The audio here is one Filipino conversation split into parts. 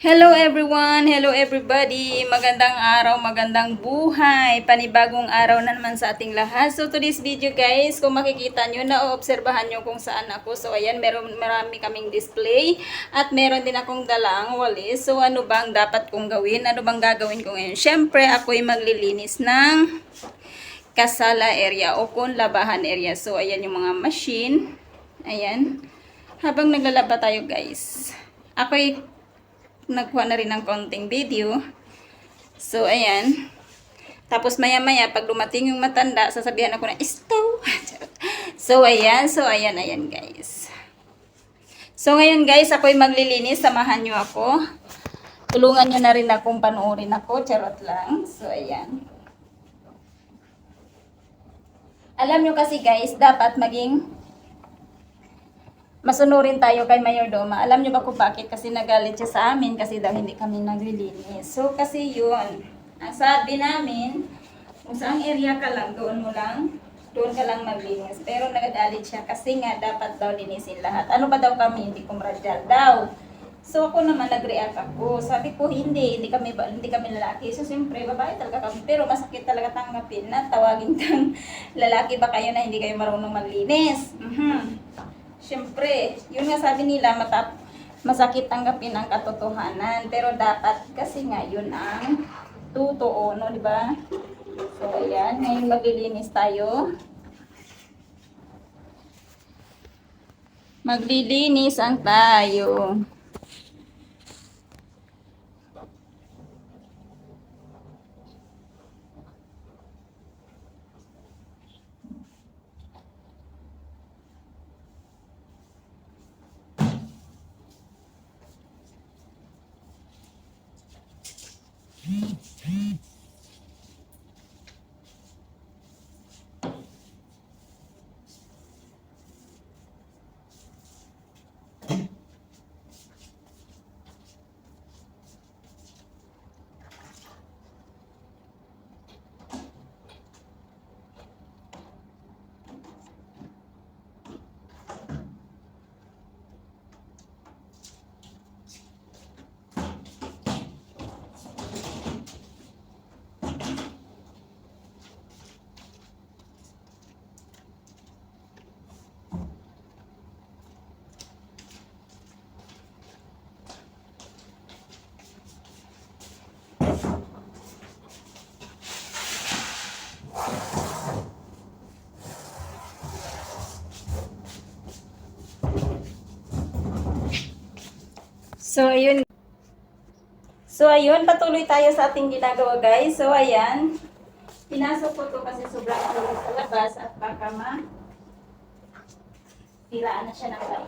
Hello everyone! Hello everybody! Magandang araw, magandang buhay! Panibagong araw na naman sa ating lahat. So today's video guys, kung makikita nyo, naoobserbahan nyo kung saan ako. So ayan, marami kaming display at meron din akong dalang walis. So ano bang dapat kong gawin? Ano bang gagawin ko ngayon? Syempre, ako'y maglilinis ng kasala area o kung labahan area. So ayan yung mga machine. Ayan. Habang naglalaba tayo guys, ako'y nagkuha na rin ng konting video. So, ayan. Tapos, maya-maya, pag dumating yung matanda, sasabihan ako na, Isto! So, ayan. So, ayan, ayan, guys. So, ngayon, guys, ako'y maglilinis. Samahan nyo ako. Tulungan nyo na rin akong panoorin ako. Charot lang. So, ayan. Alam nyo kasi, guys, dapat maging masunurin tayo kay Mayordoma. Alam nyo ba kung bakit? Kasi nagalit siya sa amin kasi daw hindi kami naglilinis. So, kasi yun. Ang sabi namin, kung saang area ka lang, doon ka lang maglinis. Pero nagagalit siya kasi nga dapat daw linisin lahat. Ano ba daw kami? Hindi kumradyal daw. So, ako naman nag-react ako. Sabi ko, hindi kami lalaki. So, siyempre, babae talaga kami. Pero masakit talaga tanggapin na tawagin kang lalaki ba kayo na hindi kayo marunong maglinis. Siyempre, yun nga sabi nila, masakit tanggapin ang katotohanan. Pero dapat, kasi nga, yun ang totoo, no, di ba? So, ayan, ngayon maglilinis tayo. Maglilinis ang tayo. So, ayun. So, ayun, patuloy tayo sa ating ginagawa, guys. So, ayan. Pinasok ko to kasi sobrang init sa labas at baka siraan na siya ng bait.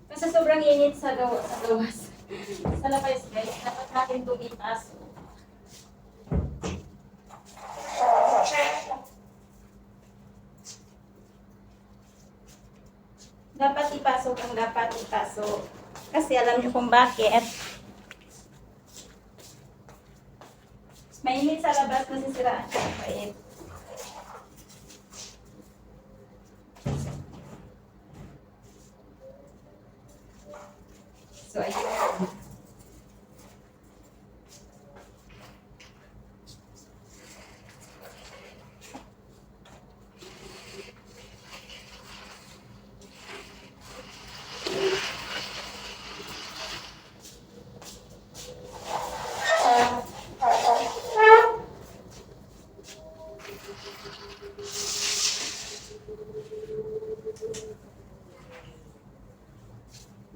Kasi sobrang init sa gawas. Sa labas, guys. Dapat natin itong ipasok. Dapat ipasok. Kasi alam niyo kung bakit. Mainit sa labas, nasisiraan siya ng bait. So, ayun.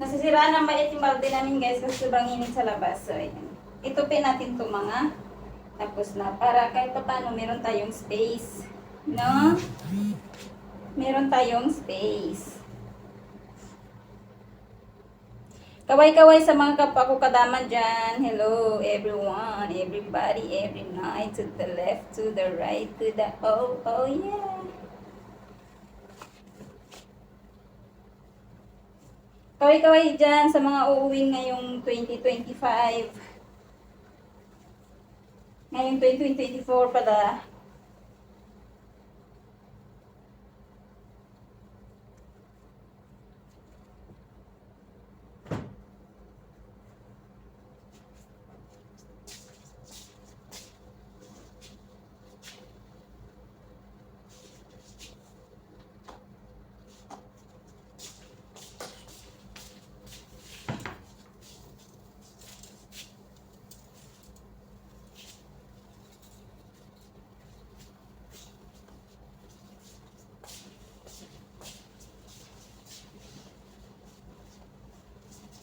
Nasisiraan ng bait yung balde namin guys kasi sobrang init sa labas. So, ayan. Itupin natin ito mga tapos na para kahit pa paano meron tayong space. No? Meron tayong space. Kaway-kaway sa mga kapwa ko kadama dyan. Hello everyone, everybody, every night, to the left, to the right, to the oh yeah. Kaway-kaway dyan sa mga uuwi ngayong 2025. Ngayong 2024 pala.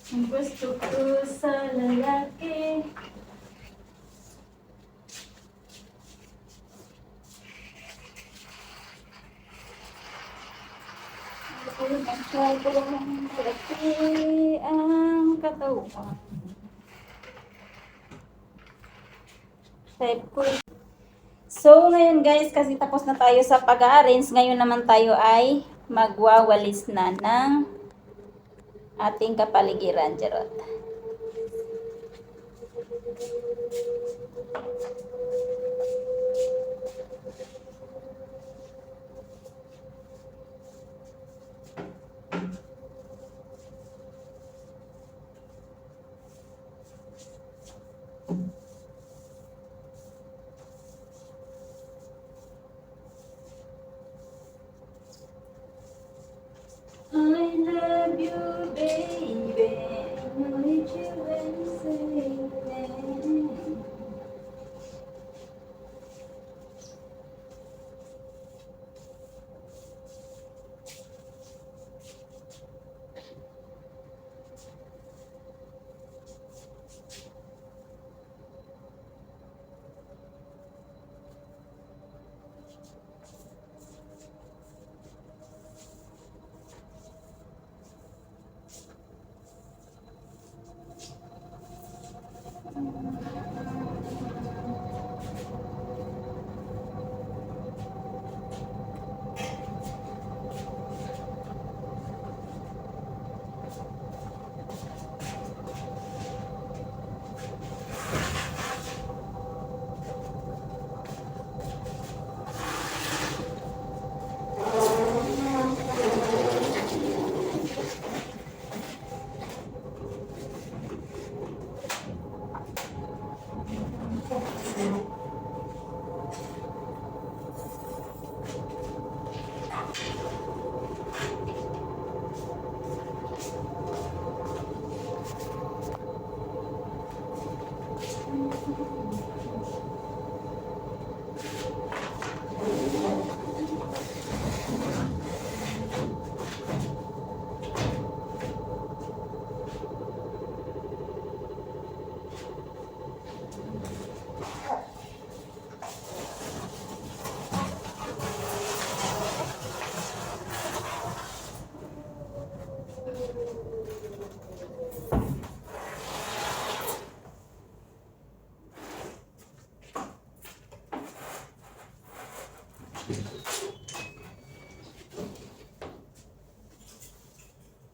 Ang gusto ko sa lalaki. Ang katawan. Type ko. So, ngayon guys, kasi tapos na tayo sa pag-arrange, ngayon naman tayo ay magwawalis na ng ating kapaligiran, charot. I love you, baby. I need you and say that.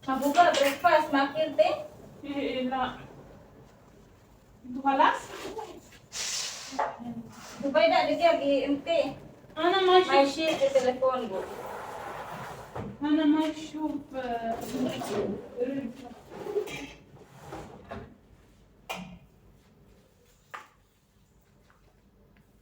Mabuka, breakfast, makirte. Ila. Duhalas? Dubay na, digya, giimti. Ana May may shield sa telephone ko. Ana may شوف